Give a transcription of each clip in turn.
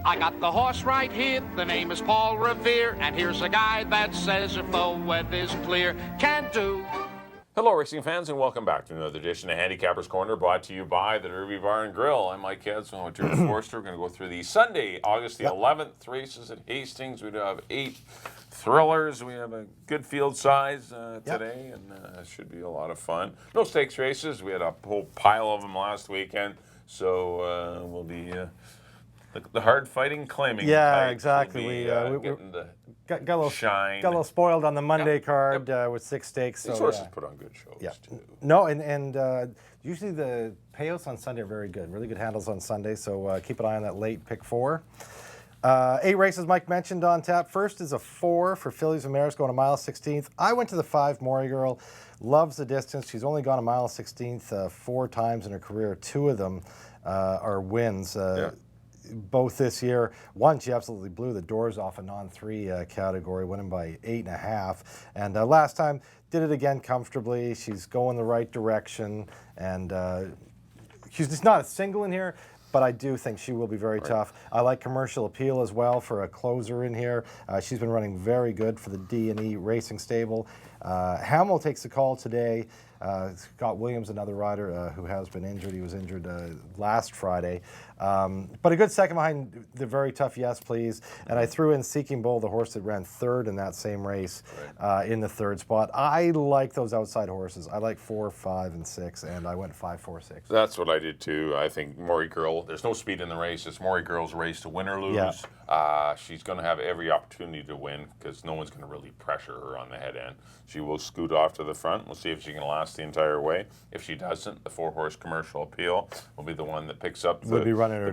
I got the horse right here, the name is Paul Revere, and here's a guy that says if the weather's clear, can do. Hello, racing fans, and welcome back to another edition of Handicapper's Corner, brought to you by the Derby Bar and Grill. I'm Mike Heads, along with Jerry Forster. We're going to go through the Sunday, August the 11th races at Hastings. We do have 8 thrillers. We have a good field size today, and it should be a lot of fun. No stakes races. We had a whole pile of them last weekend, so we'll be the hard fighting claiming. Yeah, exactly. We getting the got a little shine. Got a little spoiled on the Monday card with 6 stakes. These so, horses put on good shows too. No, and usually the payouts on Sunday are very good. Really good handles on Sunday. So keep an eye on that late pick 4. 8 races Mike mentioned on tap. First is a 4 for fillies and mares going a mile 16th. I went to the 5 Maury Girl. Loves the distance. She's only gone a mile 16th 4 times in her career. 2 of them are wins. Both this year. One, she absolutely blew the doors off a non-3 category, winning by 8.5. And last time, did it again comfortably. She's going the right direction. And she's just not a single in here, but I do think she will be very tough. I like Commercial Appeal as well for a closer in here. She's been running very good for the D&E Racing Stable. Hamill takes the call today. Scott Williams, another rider who has been injured. He was injured last Friday. But a good second behind the very tough Yes Please. And I threw in Seeking Bull, the horse that ran 3rd in that same race, in the 3rd spot. I like those outside horses. I like 4, 5, and 6, and I went 5, 4, 6. That's what I did too. I think Maury Girl, there's no speed in the race. It's Maury Girl's race to win or lose. Yeah. She's going to have every opportunity to win because no one's going to really pressure her on the head end. She will scoot off to the front. We'll see if she can last the entire way. If she doesn't, the 4-horse Commercial Appeal will be the one that picks up the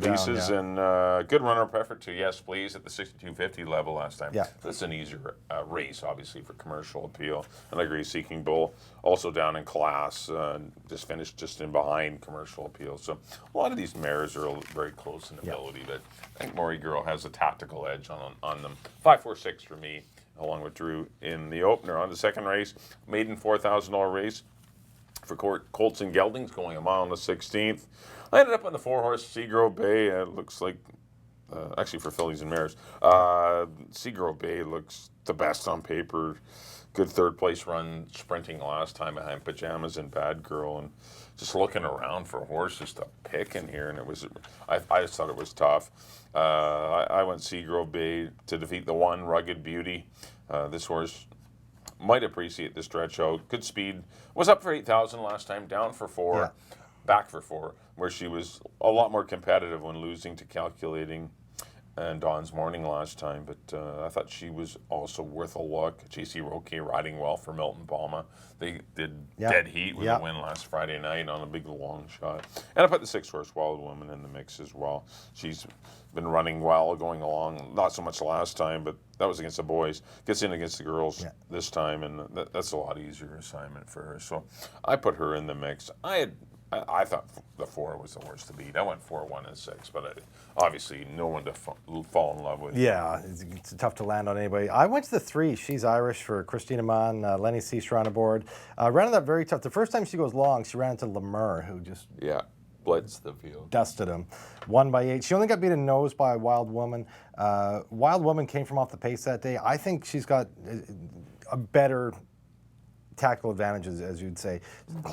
pieces. Down, and good runner-up effort to Yes Please at the 62.50 level last time. Yeah. That's an easier race, obviously, for Commercial Appeal. And I agree, Seeking Bull, also down in class, just finished just in behind Commercial Appeal. So a lot of these mares are very close in ability, but I think Maury Girl has a tactical edge on them. 5, 4, 6 for me, along with Drew in the opener. On the second race, maiden $4,000 race for Colts and Geldings, going a mile on the 16th. I ended up on the 4-horse Seagrove Bay. It looks like, actually for fillies and mares, Seagrove Bay looks the best on paper. Good 3rd place run, sprinting last time behind Pajamas and Bad Girl, and just looking around for horses to pick in here, and it was, I just thought it was tough. I went Seagrove Bay to defeat the 1 Rugged Beauty. This horse might appreciate the stretch out. Good speed. Was up for 8,000 last time, down for 4, back for 4, where she was a lot more competitive when losing to Calculating and Dawn's Morning last time. But I thought she was also worth a look. JC Roque riding well for Milton Palma. They did dead heat with a win last Friday night on a big long shot. And I put the 6-horse Wild Woman in the mix as well. She's been running well, going along. Not so much last time, but that was against the boys. Gets in against the girls this time, and that's a lot easier assignment for her. So I put her in the mix. I thought the 4 was the worst to beat. I went 4, 1, and 6, but obviously no one to fall in love with. Yeah, it's tough to land on anybody. I went to the 3. She's Irish for Christina Mann. Lenny Cease ran aboard. Ran that very tough. The first time she goes long, she ran into Lemur, who just blitzed the field. Dusted him. 1 by 8. She only got beaten nose by Wild Woman. Wild Woman came from off the pace that day. I think she's got a better tactical advantages, as you'd say.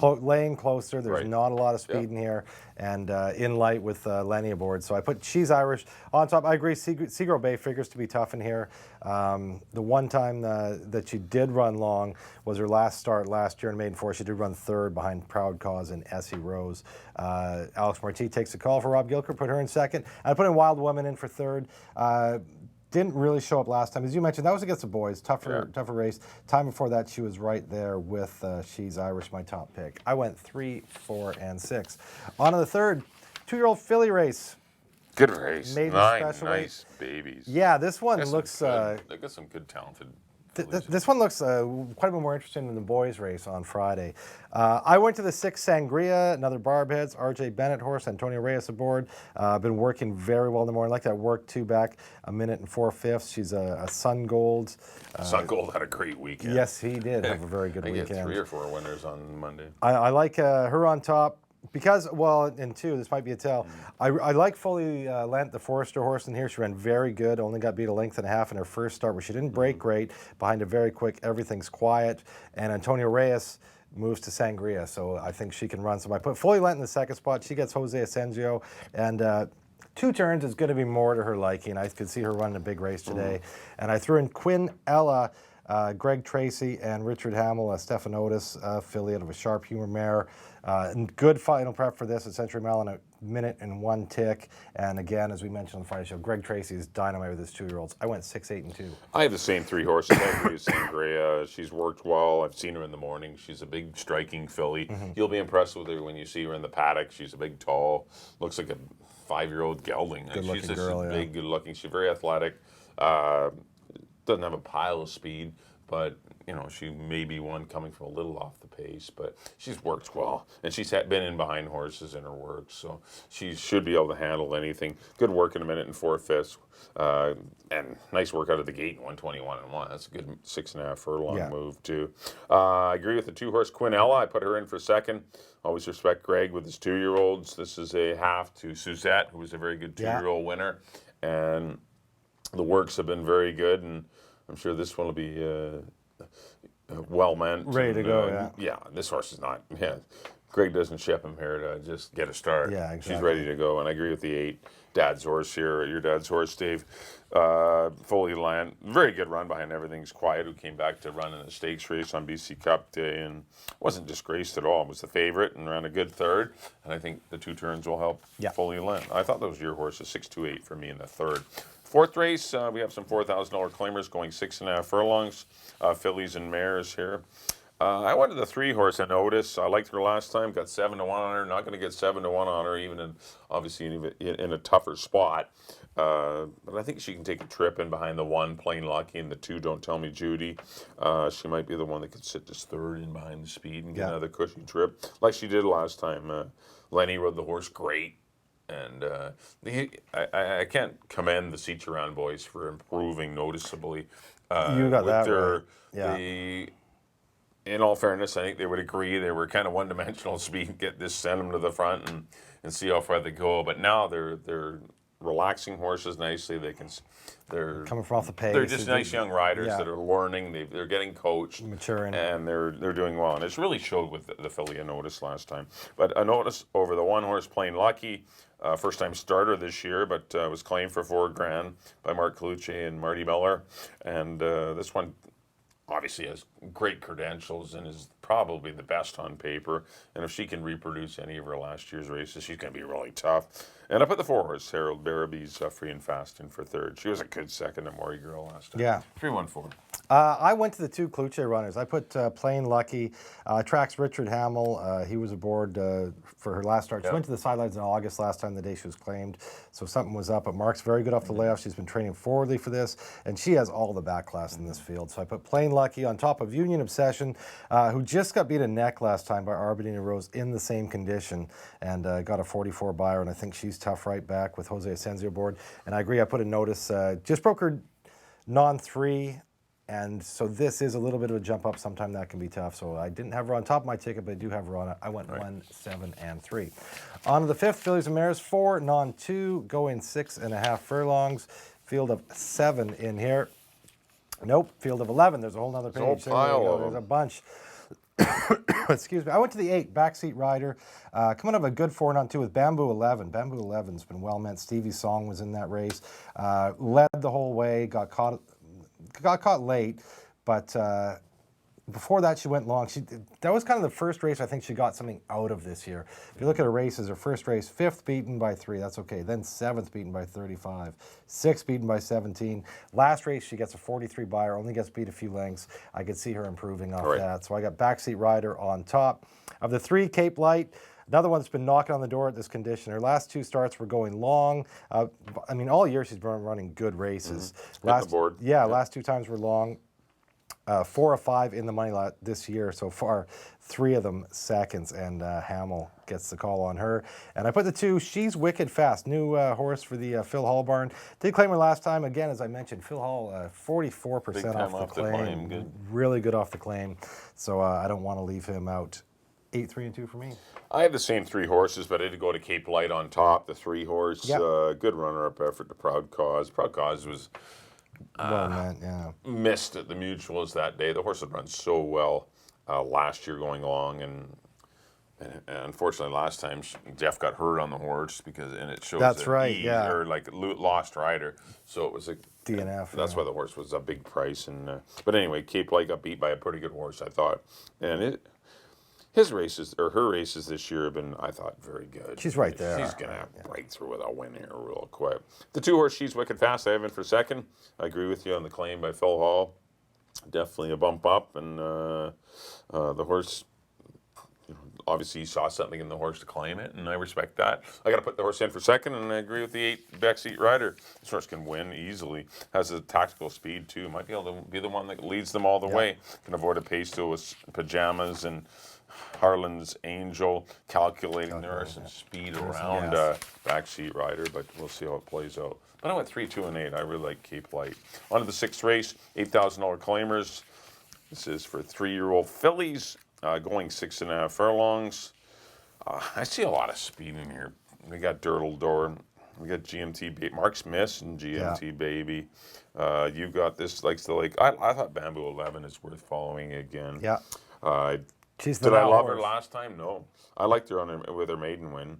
Laying closer, there's not a lot of speed in here, and in light with Lenny aboard. So I put She's Irish on top. I agree, Seagrove Bay figures to be tough in here. The one time that she did run long was her last start last year in Maiden 4. She did run 3rd behind Proud Cause and Essie Rose. Alex Marti takes the call for Rob Gilker, put her in 2nd. I put in Wild Woman in for 3rd. Didn't really show up last time. As you mentioned, that was against the boys. Tougher race. Time before that, she was right there with She's Irish, my top pick. I went 3, 4, and 6. On to the 3rd, 2-year-old filly race. Good race. Maiden 9 special nice babies. Yeah, this one looks... They got some good talented... This one looks quite a bit more interesting than the boys' race on Friday. I went to the 6 Sangria, another Barbheads, RJ Bennett horse, Antonio Reyes aboard. Been working very well in the morning. I like that work 2 back, 1 minute and 4/5. She's a Sun Gold. Sun Gold had a great weekend. Yes, he did have a very good I weekend. get 3 or 4 winners on Monday. I like her on top. Because, well, and two, this might be a tell. I like Fully Lent, the Forester horse in here. She ran very good, only got beat a length and a half in her first start, where she didn't break great. Behind a very quick, everything's quiet. And Antonio Reyes moves to Sangria, so I think she can run. So I put Fully Lent in the second spot. She gets Jose Asensio, and 2 turns is going to be more to her liking. I could see her running a big race today. And I threw in Quinn Ella, Greg Tracy, and Richard Hamill, a Stephanotis affiliate of a Sharp Humor mare. And good final prep for this at Century Mile in a minute and 1 tick. And again, as we mentioned on the Friday show, Greg Tracy is dynamite with his 2-year-olds. I went 6, 8, and 2. I have the same 3 horses. I agree with Sangria. She's worked well. I've seen her in the morning. She's a big, striking filly. You'll be impressed with her when you see her in the paddock. She's a big, tall, looks like a 5-year-old gelding. Good-looking She's girl, just yeah. big, good-looking. She's very athletic. Doesn't have a pile of speed, but she may be one coming from a little off the pace, but she's worked well, and she's been in behind horses in her work, so she should be able to handle anything. Good work in a minute and 4/5, and nice work out of the gate in 121-1. That's a good 6.5 furlong move too. I agree with the 2-horse Quinella. I put her in for second. Always respect Greg with his 2-year-olds. This is a half to Suzette, who was a very good 2-year-old winner, and the works have been very good, and I'm sure this one will be well meant. Ready to go, Yeah, this horse is not. Yeah, Greg doesn't ship him here to just get a start. Yeah, exactly. She's ready to go, and I agree with the 8. Dad's horse here, your dad's horse, Dave. Fully Land, very good run behind Everything's Quiet, who came back to run in a stakes race on BC Cup Day and wasn't disgraced at all. Was the favorite and ran a good third, and I think the 2 turns will help Fully Land. I thought that was your horse, a 6-2-8 for me in the third. 4th race, we have some $4,000 claimers going 6.5 furlongs, fillies and mares here. I wanted the 3-horse Anotis. I liked her last time, got 7-1 on her. Not going to get 7-1 on her, even in a tougher spot. But I think she can take a trip in behind the 1, Plain Lucky, and the 2, Don't Tell Me Judy. She might be the one that could sit just third in behind the speed and get another cushy trip, like she did last time. Lenny rode the horse great. And I can't commend the Seach Around boys for improving noticeably. You got that right. Yeah. In all fairness, I think they would agree they were kind of one-dimensional speed. Send them to the front and see how far they go. But now they're relaxing horses nicely. They're coming from off the pace. They're just nice young riders that are learning. They're getting coached, maturing, and they're doing well. And it's really showed with the filly Anotis last time. But Anotis over the 1-horse Plain Lucky. First-time starter this year, but was claimed for $4,000 by Mark Colucci and Marty Miller. And this one obviously has great credentials and is probably the best on paper. And if she can reproduce any of her last year's races, she's going to be really tough. And I put the 4-horse Harold Barraby's Free and Fast in for third. She was a good second to Maury Girl last time. Yeah. 3-1-4. I went to the 2 Cloutier runners. I put Plain Lucky. Tracks Richard Hamill. He was aboard for her last start. She went to the sidelines in August last time, the day she was claimed. So something was up. But Mark's very good off the layoff. She's been training forwardly for this. And she has all the back class in this field. So I put Plain Lucky on top of Union Obsession, who just got beat a neck last time by Arbadina Rose in the same condition. And got a 44 buyer. And I think she's tough right back with Jose Asensio aboard. And I agree. I put a notice. Just broke her non-3. And so this is a little bit of a jump up. Sometime that can be tough. So I didn't have her on top of my ticket, but I do have her on it. I went 1, 7, and 3. On to the 5th, fillies and mares, 4, non-2, going 6.5 furlongs. Field of 7 in here. Nope, field of 11. There's a whole other page. There's a bunch. Excuse me. I went to the 8, Backseat Rider. Coming up a good 4, non-2 with Bamboo 11. Bamboo 11's been well meant. Stevie Song was in that race. Led the whole way, got caught late, but before that she went long. That was kind of the first race I think she got something out of this year. If you look at her races, her first race, 5th beaten by 3, that's okay. Then 7th beaten by 35, 6th beaten by 17. Last race she gets a 43 buyer, only gets beat a few lengths. I could see her improving off that. So I got Backseat Rider on top. Of the 3, Cape Light. Another one that's been knocking on the door at this condition. Her last 2 starts were going long. I mean, all year she's been running good races. Last 2 times were long. 4 of 5 in the money lot this year so far. 3 of them seconds, and Hamill gets the call on her. And I put the 2, She's Wicked Fast, new horse for the Phil Hall barn. Did claim her last time. Again, as I mentioned, Phil Hall, 44% off the claim. Good. Really good off the claim. So I don't want to leave him out 8, 3, and 2 for me. I have the same 3 horses, but I did go to Cape Light on top, the 3 horse. Yep. Good runner-up effort to Proud Cause. Proud Cause was Well meant, yeah. missed at the Mutuals that day. The horse had run so well last year going along, and unfortunately last time Jeff got hurt on the horse and it shows That's that right, he, yeah. or like lost rider, so it was a DNF. That's why the horse was a big price, and but anyway, Cape Light got beat by a pretty good horse, I thought, and his races or her races this year have been, I thought, very good. She's right there. She's gonna break through with a win here real quick. The 2 horse, She's Wicked Fast. I have in for second. I agree with you on the claim by Phil Hall. Definitely a bump up, and the horse. Obviously, he saw something in the horse to claim it, and I respect that. I got to put the horse in for second, and I agree with the 8 backseat rider. This horse can win easily. Has a tactical speed too. Might be able to be the one that leads them all the way. Can avoid a pace to with Pajamas and Harlan's Angel. Calculating there are some speed around backseat rider, but we'll see how it plays out. But I went 3, 2, and 8. I really like Cape Light. On to the 6th race, $8,000 claimers. This is for 3-year-old fillies. Going 6.5 furlongs. I see a lot of speed in here. We got Dirtle Door. We got GMT Baby. Mark's Miss and GMT Baby. You got this I thought Bamboo 11 is worth following again. Yeah. Did I love her last time? No. I liked her with her maiden win.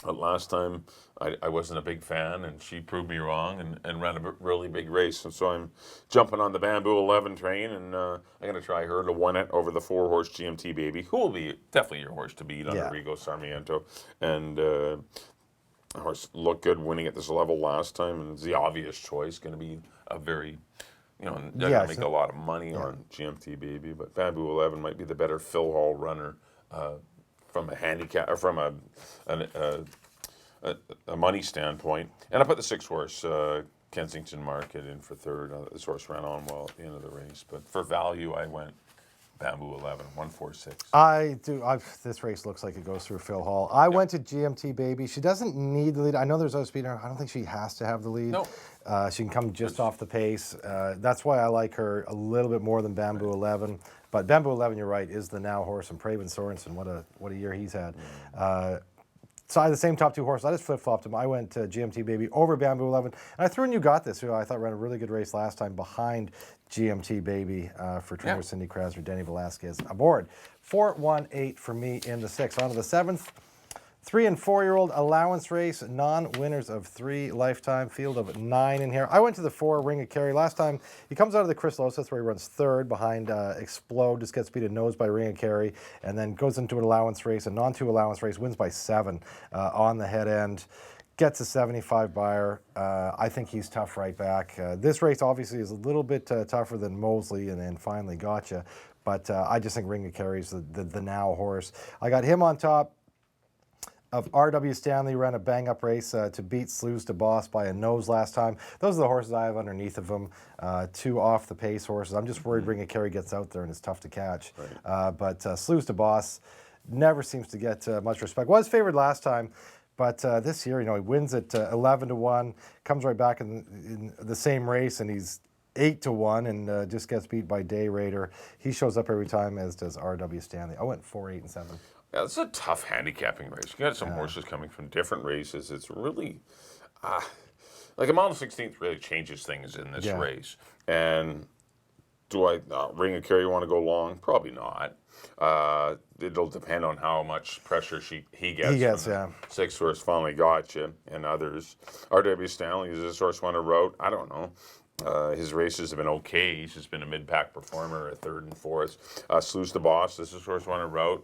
But last time, I wasn't a big fan, and she proved me wrong and ran a really big race. And so I'm jumping on the Bamboo 11 train, and I'm going to try her to win it over the 4-horse GMT Baby, who will be definitely your horse to beat under Rigo Sarmiento. And the horse looked good winning at this level last time, and it's the obvious choice. Going to be a very, they're going to make a lot of money on GMT Baby, but Bamboo 11 might be the better Phil Hall runner. From a handicap, or from a money standpoint, and I put the 6-horse Kensington Market in for third. This horse ran on well at the end of the race, but for value, I went Bamboo 11, 146. I do. This race looks like it goes through Phil Hall. I went to GMT Baby. She doesn't need the lead. I know there's other speed in her. I don't think she has to have the lead. No. She can come just off the pace. That's why I like her a little bit more than Bamboo 11. But Bamboo 11, you're right, is the now horse, and Praven Sorensen, what a year he's had. So I had the same top 2 horses. I just flip-flopped them. I went to GMT Baby over Bamboo 11. And I threw in You Got This, who I thought ran a really good race last time behind GMT Baby for trainer Cindy Krasner, Denny Velasquez aboard. 4-1-8 for me in the 6th. On to the 7th. 3- and 4-year-old allowance race, non-winners of 3 lifetime, field of 9 in here. I went to the 4 Ring of Kerry. Last time, he comes out of the Chris Loseth where he runs 3rd behind Explode, just gets beat at nose by Ring of Kerry, and then goes into an allowance race, a non-2 allowance race, wins by 7 on the head end. Gets a 75 buyer. I think he's tough right back. This race obviously is a little bit tougher than Mosley and then Finally Gotcha, but I just think Ring of Kerry's the now horse. I got him on top of R.W. Stanley. Ran a bang-up race to beat Slews to Boss by a nose last time. Those are the horses I have underneath of them. 2 off-the-pace horses. I'm just worried Ring of Kerry gets out there and it's tough to catch. Right. But Slews to Boss never seems to get much respect. Was favored last time, but this year, he wins at 11-1, comes right back in the same race, and he's 8-1 and just gets beat by Day Raider. He shows up every time, as does R.W. Stanley. I went 4, 8, and 7. Yeah, it's a tough handicapping race. You got some horses coming from different races. It's really, like a mile 16th really changes things in this race. And do I Ring of Kerry want to go long? Probably not. It'll depend on how much pressure he gets. He gets, 6 horse Finally Gotcha and others. R.W. Stanley, is this horse want to route? I don't know. His races have been okay. He's just been a mid-pack performer at 3rd and 4th. Slews the Boss, this is horse won a route.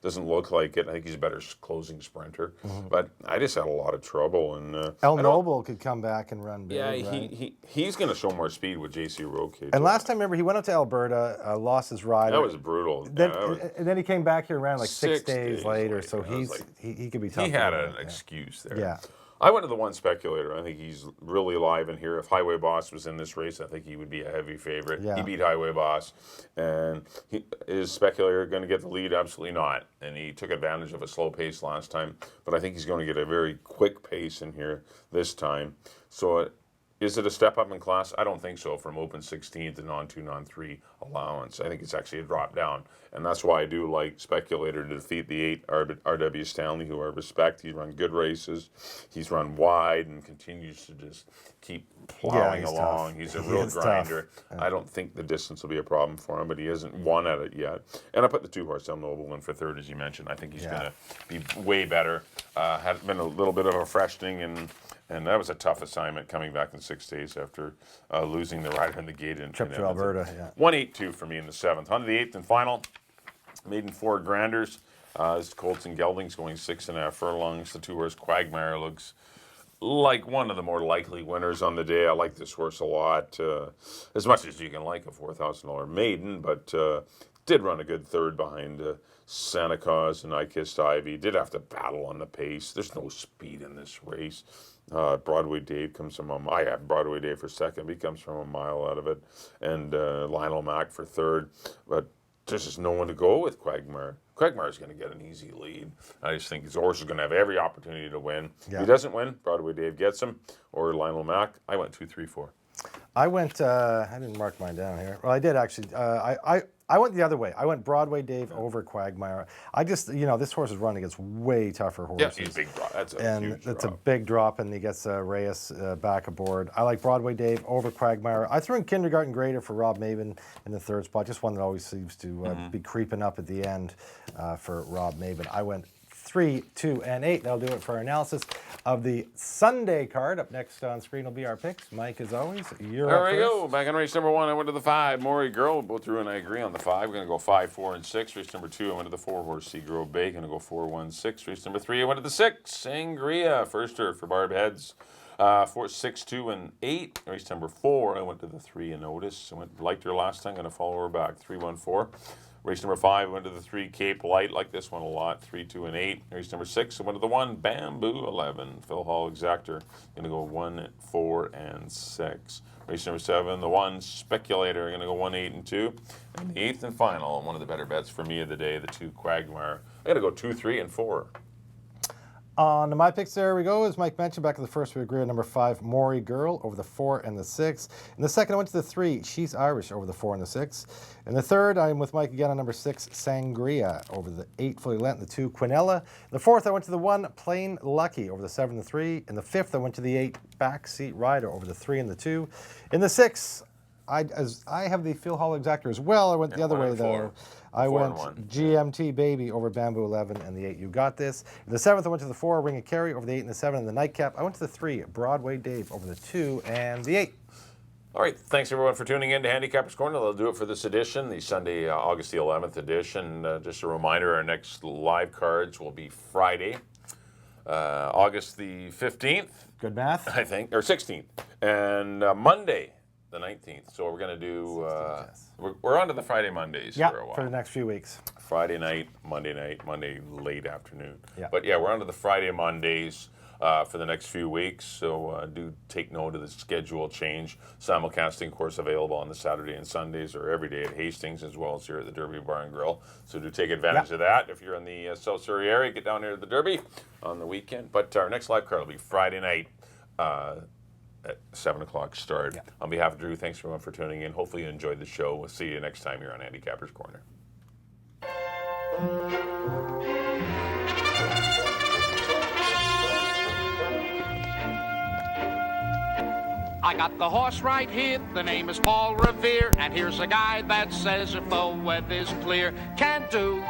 Doesn't look like it. I think he's a better closing sprinter. But I just had a lot of trouble. And El Noble could come back and run big. Yeah, he's going to show more speed with J.C. Roque. And last time, remember, he went up to Alberta, lost his rider. That was brutal. And then he came back here and ran like 6 days later. So he could be tough. He had an excuse there. Yeah. I went to the 1 speculator. I think he's really alive in here. If Highway Boss was in this race, I think he would be a heavy favorite. Yeah. He beat Highway Boss. And is speculator going to get the lead? Absolutely not. And he took advantage of a slow pace last time. But I think he's going to get a very quick pace in here this time. So Is it a step up in class? I don't think so from open 16th to non-2, non-3 allowance. I think it's actually a drop down. And that's why I do like Speculator to defeat the 8 R.W. Stanley, who I respect. He's run good races. He's run wide and continues to just keep plowing he's along. tough. He's a He real is tough. grinder. I don't think the distance will be a problem for him, but he hasn't won at it yet. And I put the 2-horse El Noble in for third, as you mentioned. I think he's going to be way better. Had been a little bit of a freshening, and that was a tough assignment coming back in 6 days after losing the rider in the gate in Trip to Alberta, yeah. 1-8-2 for me in the 7th. On to the 8th and final. Maiden 4 Granders. This is Colton Gelding's going 6.5 furlongs. The 2-horse Quagmire looks like one of the more likely winners on the day. I like this horse a lot, as much as you can like a $4,000 maiden, but did run a good third behind Santa Claus and I Kissed Ivy. Did have to battle on the pace. There's no speed in this race. Broadway Dave comes from I have Broadway Dave for second, but he comes from a mile out of it, and Lionel Mack for third. But there's just no one to go with Quagmire. Quagmire's going to get an easy lead. I just think his horse is going to have every opportunity to win. Yeah. If he doesn't win, Broadway Dave gets him, or Lionel Mack. I went 2, 3, 4. I went. I didn't mark mine down here. Well, I did actually. I went the other way. I went Broadway Dave over Quagmire. I just, this horse is running against way tougher horses. Yeah, he's a big drop. That's a And huge it's drop. a big drop, and he gets Reyes back aboard. I like Broadway Dave over Quagmire. I threw in Kindergarten Grader for Rob Maben in the third spot, just one that always seems to be creeping up at the end for Rob Maben. I went 3, 2, and 8. That'll do it for our analysis of the Sunday card. Up next on screen will be our picks. Mike, as always, you're There up we first. go. Back on race number 1, I went to the 5. Maury Girl. Both Drew and I agree on the 5. We're going to go 5, 4, and 6. Race number 2, I went to the 4-horse Seagrove Bay. Going to go 4, 1, 6. Race number 3, I went to the 6. Sangria. Firster for Barb Heads. 4, 6, 2, and 8. Race number 4, I went to the 3 and Otis. Liked her last time. Going to follow her back. 3, 1, 4. Race number 5, I went to the 3, Cape Light. Like this one a lot. 3, 2, and 8. Race number 6, I went to the 1, Bamboo 11. Phil Hall Exactor. Going to go 1, 4, and 6. Race number 7, the 1, Speculator. Going to go 1, 8, and 2. And the 8th and final, one of the better bets for me of the day, the 2, Quagmire. I got to go 2, 3, and 4. On to my picks, there we go. As Mike mentioned, back in the first, we agree on number 5, Maury Girl, over the 4 and the 6. In the second, I went to the 3, She's Irish, over the 4 and the 6. In the third, I'm with Mike again on number 6, Sangria, over the 8, Fully Lent, and the 2, Quinella. In the fourth, I went to the 1, Plain Lucky, over the 7 and the 3. In the fifth, I went to the 8, Backseat Rider, over the 3 and the 2. In the 6, I have the Phil Hall Exactor as well. I went the other 1 way, and though. 4. I 4 went and 1. GMT Baby over Bamboo 11 and the 8, You Got This. In the 7th, I went to the 4, Ring of Kerry, over the 8 and the 7 and the Nightcap. I went to the 3, Broadway Dave, over the 2 and the 8. All right, thanks everyone for tuning in to Handicapper's Corner. That'll do it for this edition, the Sunday, August the 11th edition. Just a reminder, our next live cards will be Friday, August the 15th. Good math. I think, or 16th, and Monday, the 19th. So we're going to do, yes. we're on to the Friday Mondays Yeah, for a while. for the next few weeks. Friday night, Monday late afternoon. Yeah. But yeah, we're on to the Friday Mondays for the next few weeks. So do take note of the schedule change. Simulcasting, of course, available on the Saturday and Sundays or every day at Hastings as well as here at the Derby Bar and Grill. So do take advantage of that. If you're in the South Surrey area, get down here to the Derby on the weekend. But our next live card will be Friday night. At 7 o'clock start. Yeah. On behalf of Drew, thanks everyone for tuning in. Hopefully you enjoyed the show. We'll see you next time here on Handicapper's Corner. I got the horse right here, the name is Paul Revere, and here's a guy that says if the weather's clear, can do